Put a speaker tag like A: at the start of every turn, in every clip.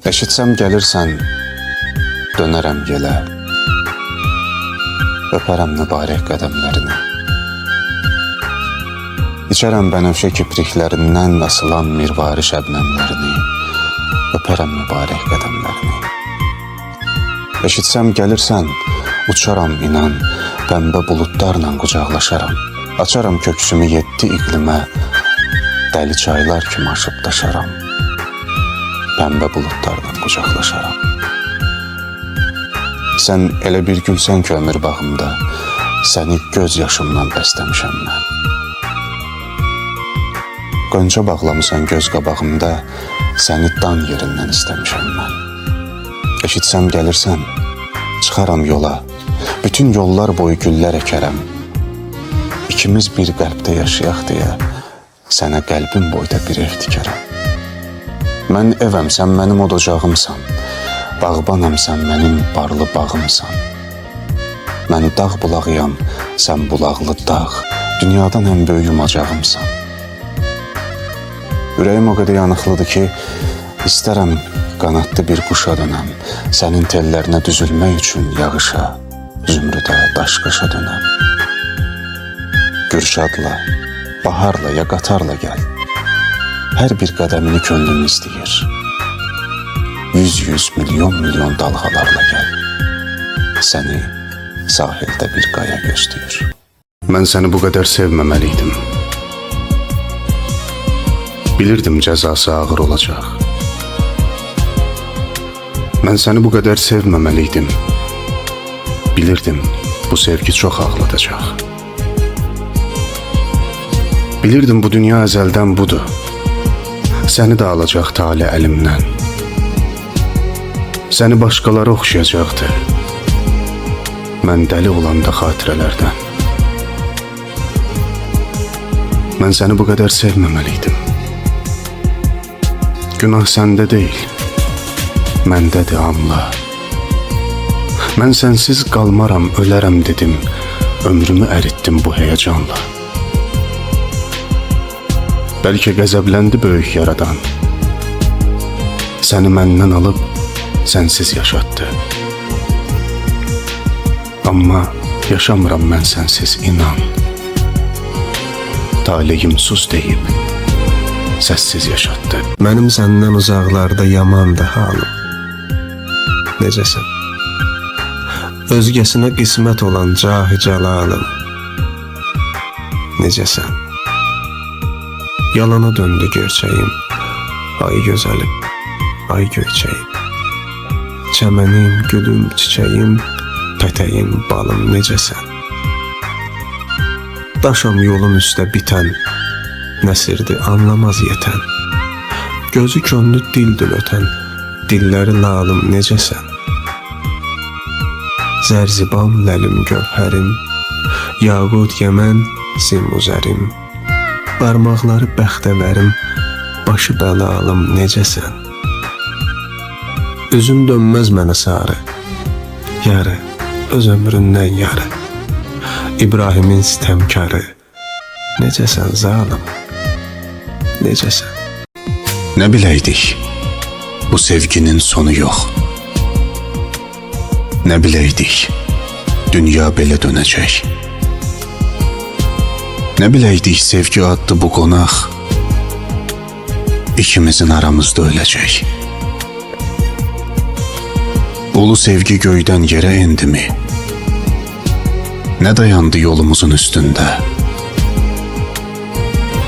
A: Eşitsəm gəlirsən, dönərəm yelə, öpərəm mübarək qədəmlərini. İçərəm bənövşə kipriklərindən asılan mirvari şəbnəmlərini, öpərəm mübarək qədəmlərini. Eşitsəm gəlirsən, uçaram inan, pəmbə buludlarla qucaqlaşaram. Açaram köksümü 7 iqlimə, dəli çaylar kimi aşıb daşaram. Pəmbə buludlarla qucaqlaşaram. Sən elə bir gülsən ki, ömür bağımda, səni göz yaşımdan bəstəmişəm mən. Qönçə bağlamısan göz qabağımda, səni dan yerindən istəmişəm mən. Eşitsəm gəlirsən, çıxaram yola, bütün yollar boyu güllər əkərəm. İkimiz bir qəlbdə yaşayaq deyə, sənə qəlbim boyda bir ev tikərəm. Mən evəm, sən mənim od ocağımsan, bağbanam, sən mənim barlı bağımsan. Mən dağ bulağıyam, sən bulaqlı dağ, dünyadan ən böyük yumacağımsan. Ürəyim o qədər yanıqlıdır ki, istərəm qanadlı bir quşa dönəm, sənin tellərinə düzülmək üçün yağışa, zümrüdə, daşqaşa dönəm. Gürşadla, baharla ya qatarla gəl, hər bir qədəmini könlüm istəyir. 100 milyon dalğalarla gəl, səni sahildə bir qaya gözləyir. Mən səni bu qədər sevməməliydim. Bilirdim cəzası ağır olacaq. Mən səni bu qədər sevməməliydim. Bilirdim bu sevgi çox ağladacaq. Bilirdim bu dünya əzəldən budur. Səni də alacaq tali əlimdən. Səni başqaları oxşayacaqdı. Mən dəli olanda xatirələrdən. Mən səni bu qədər sevməməliydim. Günah səndə deyil, məndədir anla. Mən sənsiz qalmaram, ölərəm dedim, ömrümü əritdim bu həyəcanla. Bəlkə qəzəbləndi böyük yaradan, səni məndən alıb sənsiz yaşatdı. Amma yaşamıram mən sənsiz, inan. Taleyim sus deyib səssiz yaşatdı.
B: Mənim səndən uzaqlarda yamandı halım. Necəsən? Özgəsinə qismət olan cahı cəlalım. Necəsən? Yalana döndü gerçəyim, ay gözəlim, ay göyçəyim. Çəmənim, gülüm, çiçəyim, pətəyim, balım, necəsən? Daşam yolun üstə bitən, nəsirdi anlamaz yetən. Gözü könlü dildil ötən, dilləri lalım, necəsən? Zərziban, ləlim, gövhərim, yağut yəmən, simuzərim. Barmaqları bəxtəvərim, başı bəlalım, necəsən? Üzün dönməz mənə sarı, yarı, öz ömründən yarı. İbrahimin sitəmkarı, necəsən zalım, necəsən?
A: Nə biləydik, bu sevginin sonu yox. Nə biləydik, dünya belə dönəcək. Nə biləydik, sevgi adlı bu qonaq ikimizin aramızda öləcək. Ulu sevgi göydən yerə endimi? Nə dayandı yolumuzun üstündə?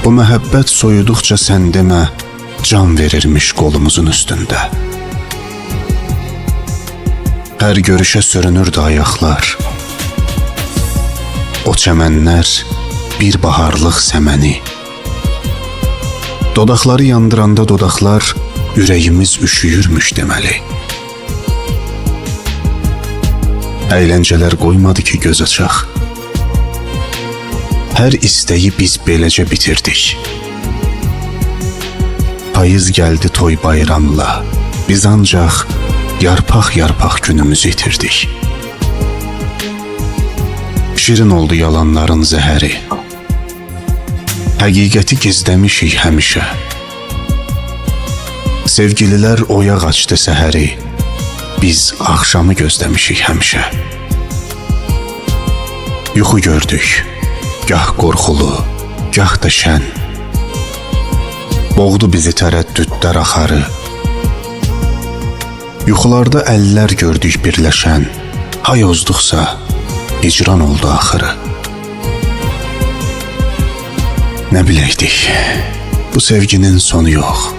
A: Bu məhəbbət soyuduqca sən demə, can verirmiş qolumuzun üstündə. Hər görüşə sürünürdü ayaqlar. O çəmənlər bir baharlıq səməni. Dodaqları yandıranda dodaqlar, ürəyimiz üşüyürmüş deməli. Əyləncələr qoymadı ki göz açaq. Hər istəyi biz beləcə bitirdik. Payız gəldi toy bayramla, biz ancaq yarpaq-yarpaq günümüzü itirdik. Şirin oldu yalanların zəhəri. Həqiqəti gizləmişik həmişə. Sevgililər oya qaçdı səhəri, biz axşamı gözləmişik həmişə. Yuxu gördük, gah qorxulu, gah da şən. Boğdu bizi tərəddüdlər axarı. Yuxularda əllər gördük birləşən, hay ozduqsa hicran oldu axırı. Nə biləydik, bu sevginin sonu yox.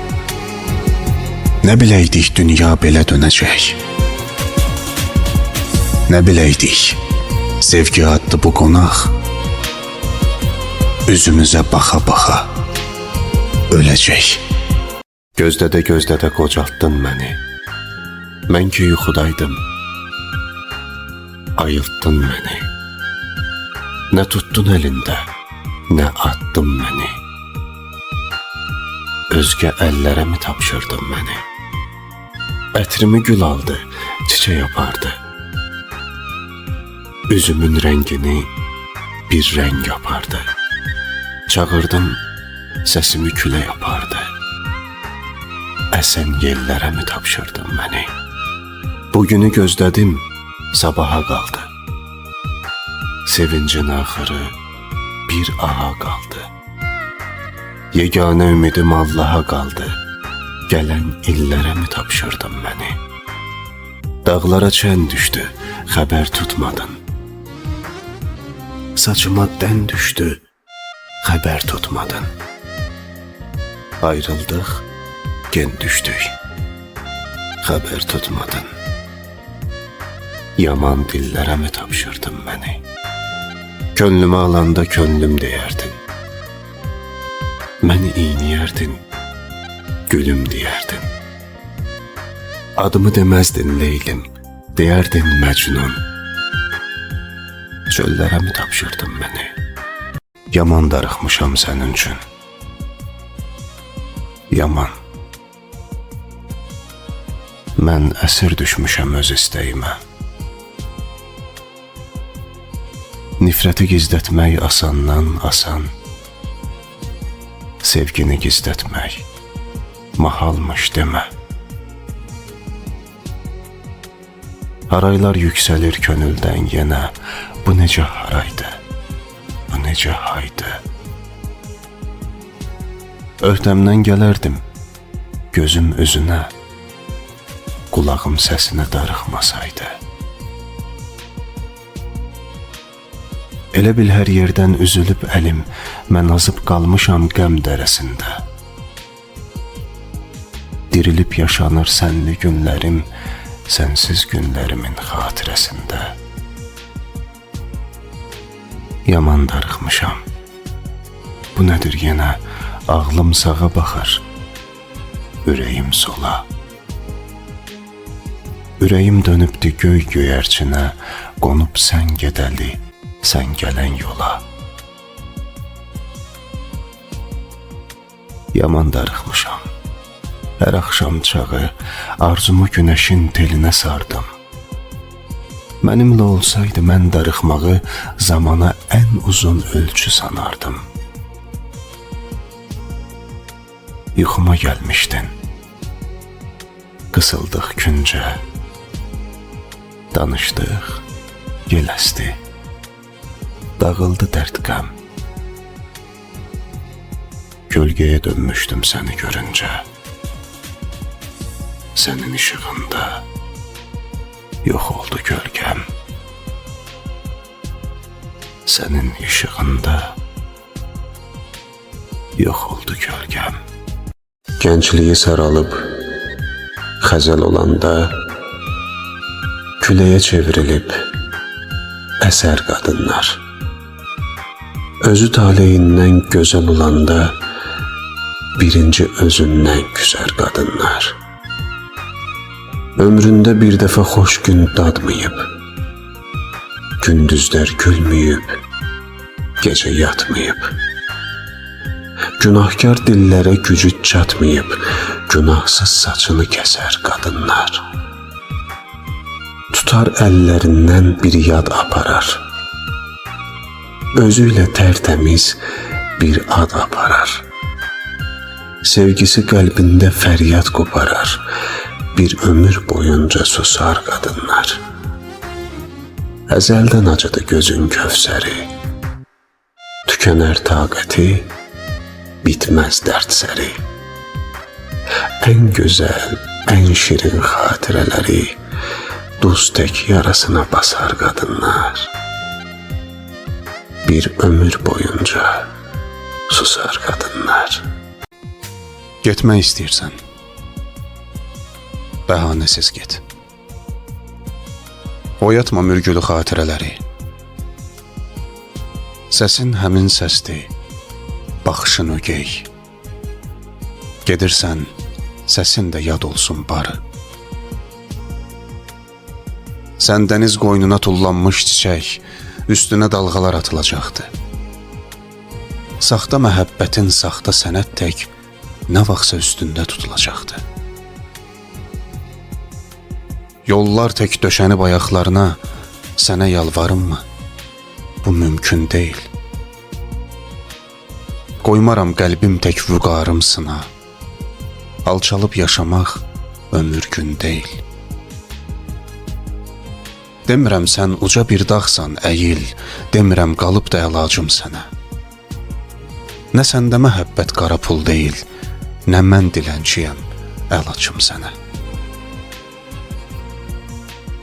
A: Nə biləydik dünya belə dönəcək. Nə biləydik sevgi adlı bu qonaq üzümüzə baxa-baxa öləcək.
B: Gözlədə qocaltdın məni. Mən ki yuxudaydım, ayıltdın məni. Nə tutdun əlində, nə attın məni. Özgə əllərə mi tapşırdın məni? Ətrimi gül aldı, çiçək apardı. Üzümün rəngini bir rəng apardı. Çağırdım, səsimi külə yapardı. Əsən yellərə mi tapşırdın məni? Bugünü gözlədim, sabaha qaldı. Sevincin axırı bir aha qaldı. Yeganə ümidim Allaha qaldı. Gələn illərə mi tapşırdın məni? Dağlara çən düşdü, xəbər tutmadın. Saçıma dən düşdü, xəbər tutmadın. Ayrıldıq, gen düşdük, xəbər tutmadın. Yaman dillərə mi tapşırdın məni? Könlümə alanda könlüm deyərdin. Məni iyniyərdin, gülüm deyərdin. Adımı deməzdin Leylim, deyərdin Məcnun. Çöllərə mi tapşırdın məni? Yaman darıxmışam sənin üçün. Yaman. Mən əsir düşmüşəm öz istəyimə. Nifrəti gizlətmək asandan asan. Sevgini gizlətmək mahalmış demə. Haraylar yüksəlir könüldən yenə. Bu necə haraydı, bu necə haydı. Öhdəmdən gələrdim, gözüm üzünə, qulağım səsinə darıxmasaydı. Elə bil hər yerdən üzülüb əlim, mən azıb qalmışam qəm dərəsində. Dirilib yaşanır sənli günlərim, sənsiz günlərimin xatirəsində. Yaman darıxmışam. Bu nədir yenə? Ağlım sağa baxır, ürəyim sola. Ürəyim dönübdü göy göyərçinə, qonub sən gedəli, sən gələn yola. Yaman darıxmışam. Hər axşam çağı arzumu günəşin telinə sardım. Mənimlə olsaydı mən darıxmağı zamana ən uzun ölçü sanardım. Yuxuma gəlmişdin. Qısıldıq küncə. Danışdıq, yel əsdi. Dağıldı dərd qəm. Gölgəyə dönmüşdüm səni görüncə. Sənin işığında yox oldu gölgəm. Sənin işığında yox oldu gölgəm. Gəncliyi saralıb xəzəl olanda, küləyə çevrilib əsər qadınlar. Özü taleyindən gözəl olanda, birinci özündən küsər qadınlar. Ömründə bir dəfə xoş gün dadmayıb, gündüzlər gülməyib, gecə yatmayıb. Günahkar dillərə gücü çatmayıb, günahsız saçını kəsər qadınlar. Tutar əllərindən bir yad aparar, özü ilə tərtəmiz bir ad aparar. Sevgisi qəlbində fəryad qoparar, bir ömür boyunca susar qadınlar. Əzəldən acıdı gözün kövsəri, tükənər taqəti, bitməz dərdsəri. Ən gözəl, ən şirin xatirələri duz tək yarasına basar qadınlar. Bir ömür boyunca susar qadınlar.
A: Getmək istəyirsən, bəhanəsiz get. Oyatma mürgülü xatirələri. Səsin həmin səsdir, baxışın ögey. Gedirsən, səsin də yad olsun barı. Sən dəniz qoynuna tullanmış çiçək, üstünə dalğalar atılacaqdı. Saxta məhəbbətin saxta sənət tək nə vaxtsa üstündə tutulacaqdı. Yollar tək döşənib ayaqlarına, sənə yalvarımmı? Bu mümkün deyil. Qoymaram qəlbim tək vüqarım sına, alçalıb yaşamaq ömür gün deyil. Demirəm sən uca bir dağsan, əyil, demirəm qalıb da əlacım sənə. Nə səndə məhəbbət qara pul deyil, nə mən dilənçiyəm, əl açım sənə.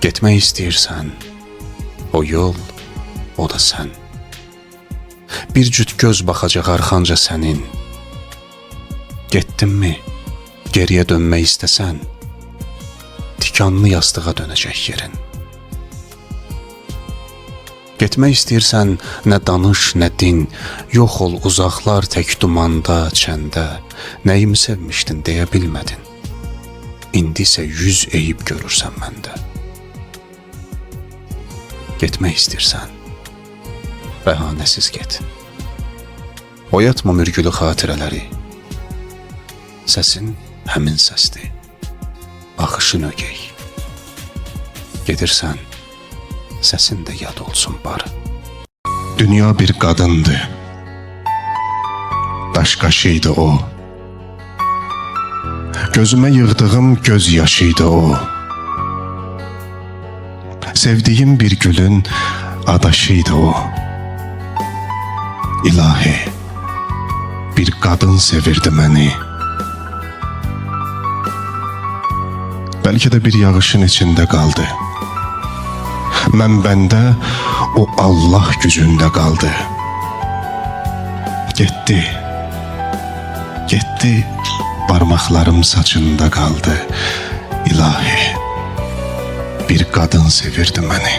A: Getmək istəyirsən, o yol, o da sən. Bir cüt göz baxacaq arxanca sənin. Getdinmi, geriyə dönmək istəsən, tikanlı yastığa dönəcək yerin. Getmək istəyirsən, nə danış, nə din, yox ol uzaqlar tək dumanda, çəndə, nəyimi sevmişdin deyə bilmədin. İndi isə 100 eyib görürsən məndə. Getmək istəyirsən, bəhanəsiz get. Oyatma mürgülü xatirələri. Səsin həmin səsdir, baxışın ögey. Gedirsən, səsin də yad olsun barı. Dünya bir qadındı, daş qaşıydı o. Gözümə yığdığım göz yaşıydı o. Sevdiyim bir gülün adaşıydı o. İlahi, bir qadın sevirdi məni. Bəlkə də bir yağışın içində qaldı. Mənbəndə o Allah gücündə qaldı. Getdi, getdi, barmaqlarım saçında qaldı. İlahi, bir qadın sevirdi məni.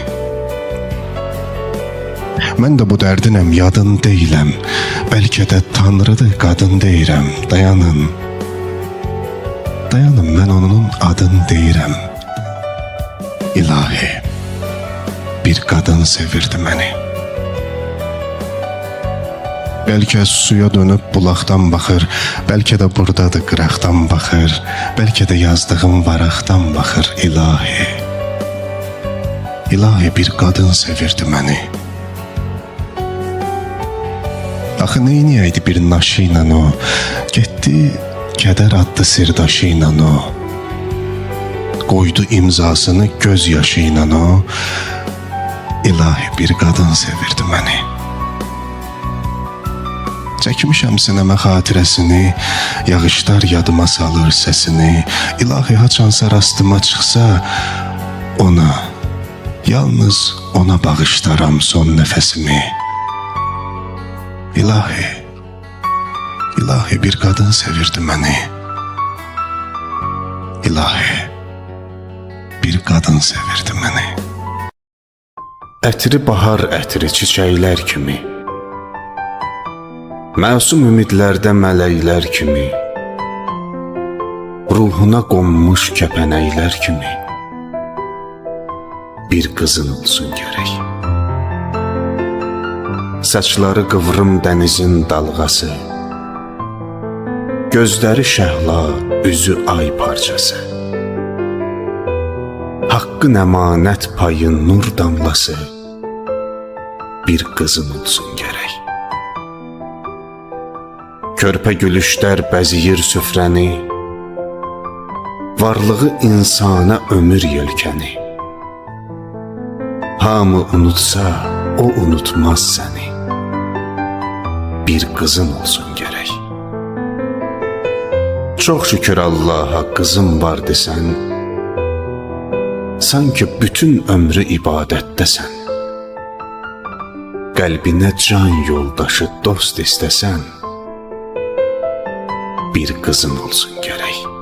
A: Mən də bu dərdinəm, yadın deyiləm. Bəlkə də Tanrıdır, qadın deyirəm. Dayanın, dayanın, mən onun adını deyirəm. İlahi, bir qadın sevirdi məni. Bəlkə suya dönüb bulaqdan baxır, bəlkə də buradadır qıraqdan baxır, bəlkə də yazdığım varaqdan baxır. İlahi, İlahi, bir qadın sevirdi məni. Axı neyniyəydi bir naşı ilə o, getdi kədər adlı sirdaşı ilə o, qoydu imzasını göz yaşı ilə o. İlahi, bir qadın sevirdi məni. Çəkmişəm sinəmə xatirəsini, yağışlar yadıma salır səsini. İlahi, haçansa rastıma çıxsa, ona, yalnız ona bağışlaram son nəfəsimi. İlahi, İlahi, bir qadın sevirdi məni. İlahi, bir qadın sevirdi məni. Ətri bahar ətri çiçəklər kimi, məsum ümidlərdə mələklər kimi, ruhuna qonmuş kəpənəklər kimi bir qızın olsun gərək. Saçları qıvrım dənizin dalğası, gözləri şəhla, üzü ay parçası, haqqın əmanət payın nur damlası bir qızın olsun gərək. körpə gülüşlər bəziyir süfrəni, varlığı insana ömür yelkəni. Hamı unutsa, o unutmaz səni. Bir qızın olsun gərək. Çox şükür Allaha qızım var desən, sanki bütün ömrü ibadətdəsən. Qəlbinə can yoldaşı, dost istəsən, bir qızın olsun gərək.